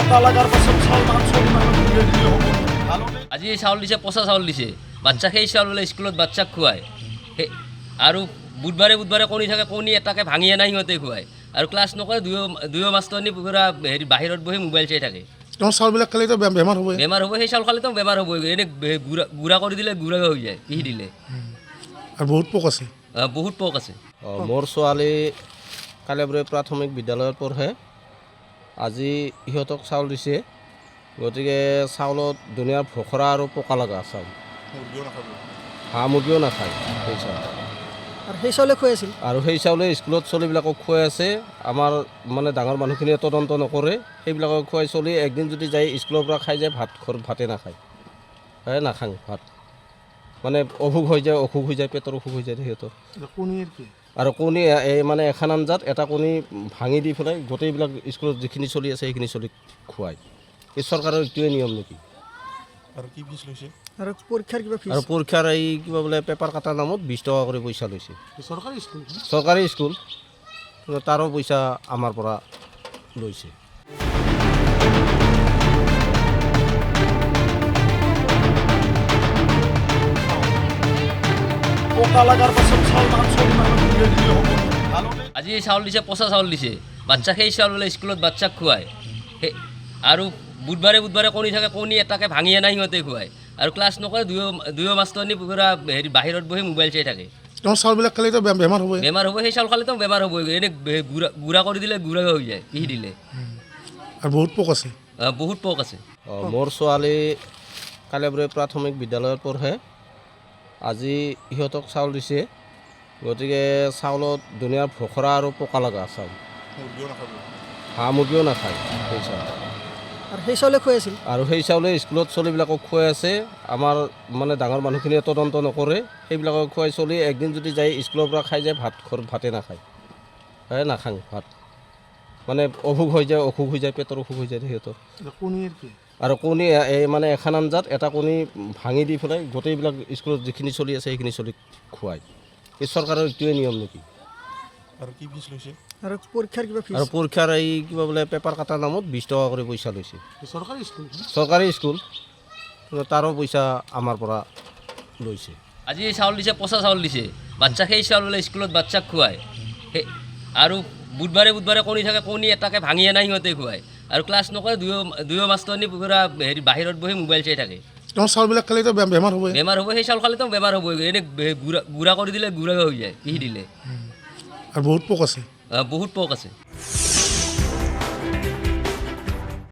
পোকা লাগার পাছত চাউল মাংস তুলে দিলে হ'ব ভালো আজি এই চাউল দিছে, পচা চাউল দিছে। বাচ্চাক সেই চাউল বোলে স্কুলত বাচ্চাক খুৱায়। আৰু বুধবাৰে বুধবাৰে কণী থাকে, কণী এটাকে ভাঙি আনা সিহঁতে খুৱায়। আৰু ক্লাছ নকৰে, দুয়ো মাষ্টৰনি পুৰা বাহিৰত বহি মোবাইল চাই থাকে। তোমাৰ চাউলবিলাক খালেতো বেমাৰ হ'বই। বেমাৰ হ'ব, সেই চাউল খালেতো বেমাৰ হ'বই। এনেই গুড়া কৰি দিলে গুড়া হৈ যায়, পিহি দিলে। আৰু বহুত পোক আছে। বহুত পোক আছে। মোৰ ছোৱালী কালিয়াবৰী প্ৰাথমিক বিদ্যালয়ত পঢ়ে। আজি ইহঁতক চাউল দিছে, গতিকে চাউলত ধুনীয়া ভোখৰা আৰু পকা লগা চাউল। হাঁহ মুৰ্গীও নাখায় সেই চাউল। আৰু সেই চাউলে খুৱাই আছিল। আৰু সেই চাউলে স্কুলত চলিবিলাকক খুৱাই আছে। আমাৰ মানে ডাঙৰ মানুহখিনিয়ে তদন্ত নকৰে, সেইবিলাকক খুৱাই চলি একদিন যদি যায় স্কুলৰ পৰা খাই যায়, ভাতে নাখায়, নাখাং ভাত। মানে অসুখ হৈ যায়, পেটৰ অসুখ হৈ যায় সিহঁতৰ। কণীৰ কি? আৰু কণী এই মানে এখন আঞ্জাত এটা কণী ভাঙি দি পেলাই গোটেইবিলাক স্কুলত যিখিনি চলি আছে সেইখিনি চলি খুৱায়। এই চৰকাৰৰ এইটোৱে নিয়ম নেকি? আৰু কি ফিজ লৈছে? আৰু পৰীক্ষাৰ কিবা ফিজ? আৰু পৰীক্ষাৰ এই কিবা বোলে পেপাৰ কাটাৰ নামত 20 টকা কৰি পইচা লৈছে। চৰকাৰী স্কুল। চৰকাৰী স্কুল, কিন্তু তাৰো পইচা আমাৰ পৰা লৈছে। পোকা লাগার পাছত চাউল মাংস তুলে দিলে হ'ব ভালো আজি এই চাউল দিছে, পচা চাউল দিছে। বাচ্চাক সেই চাউল বোলে স্কুলত বাচ্চাক খুৱায়। আৰু বুধবাৰে বুধবাৰে কণী থাকে, কণী এটাকে ভাঙি আনা সিহঁতে খুৱায়। আৰু ক্লাছ নকৰে, দুয়ো মাষ্টৰনি পুৰা বাহিৰত বহি মোবাইল চাই থাকে। তোমাৰ চাউলবিলাক খালেতো বেমাৰ হ'বই। বেমাৰ হ'ব, সেই চাউল খালেতো বেমাৰ হ'বই। এনেই গুড়া কৰি দিলে গুড়া হৈ যায়, পিহি দিলে। আৰু বহুত পোক আছে। বহুত পোক আছে। মোৰ ছোৱালী কালিয়াবৰী প্ৰাথমিক বিদ্যালয়ত পঢ়ে। আজি ইহঁতক চাউল দিছে, গতিকে চাউলত ধুনীয়া ভোখৰা আৰু পকা লগা চাউল। হাঁহ মুৰ্গীও নাখায় সেই চাউল। আৰু সেই চাউলে খুৱাই আছিল। আৰু সেই চাউলে স্কুলত চলিবিলাকক খুৱাই আছে। আমাৰ মানে ডাঙৰ মানুহখিনিয়ে তদন্ত নকৰে, সেইবিলাকক খুৱাই চলি একদিন যদি যায় স্কুলৰ পৰা খাই যায়, ভাতে নাখায়, নাখাং ভাত। মানে অসুখ হৈ যায়, পেটৰ অসুখ হৈ যায় সিহঁতৰ। কণীৰ কি? আৰু কণী এই মানে এখন আঞ্জাত এটা কণী ভাঙি দি পেলাই গোটেইবিলাক স্কুলত যিখিনি চলি আছে সেইখিনি চলি খুৱায়। এই চৰকাৰৰ এইটোৱে নিয়ম নেকি? আৰু কি ফিজ লৈছে? আৰু পৰীক্ষাৰ কিবা ফিজ? আৰু পৰীক্ষাৰ এই কিবা বোলে পেপাৰ কাটাৰ নামত 20 টকা কৰি পইচা লৈছে। চৰকাৰী স্কুল। চৰকাৰী স্কুল, কিন্তু তাৰো পইচা আমাৰ পৰা লৈছে। আজি এই চাউল দিছে, পচা চাউল দিছে। বাচ্চাক সেই চাউল বোলে স্কুলত বাচ্চাক খুৱায়। আৰু বুধবাৰে বুধবাৰে কণী থাকে, কণী এটাকে ভাঙি আনা সিহঁতে খুৱায়। আৰু ক্লাছ নকৰে, দুয়ো মাষ্টৰনি পুৰা বাহিৰত বহি মোবাইল চাই থাকে। তোমাৰ চাউলবিলাক খালেতো বেমাৰ হ'বই। বেমাৰ হ'ব, সেই চাউল খালেতো বেমাৰ হ'বই। এনেই গুড়া কৰি দিলে গুড়া হৈ যায়, পিহি দিলে। আৰু বহুত পোক আছে। বহুত পোক আছে।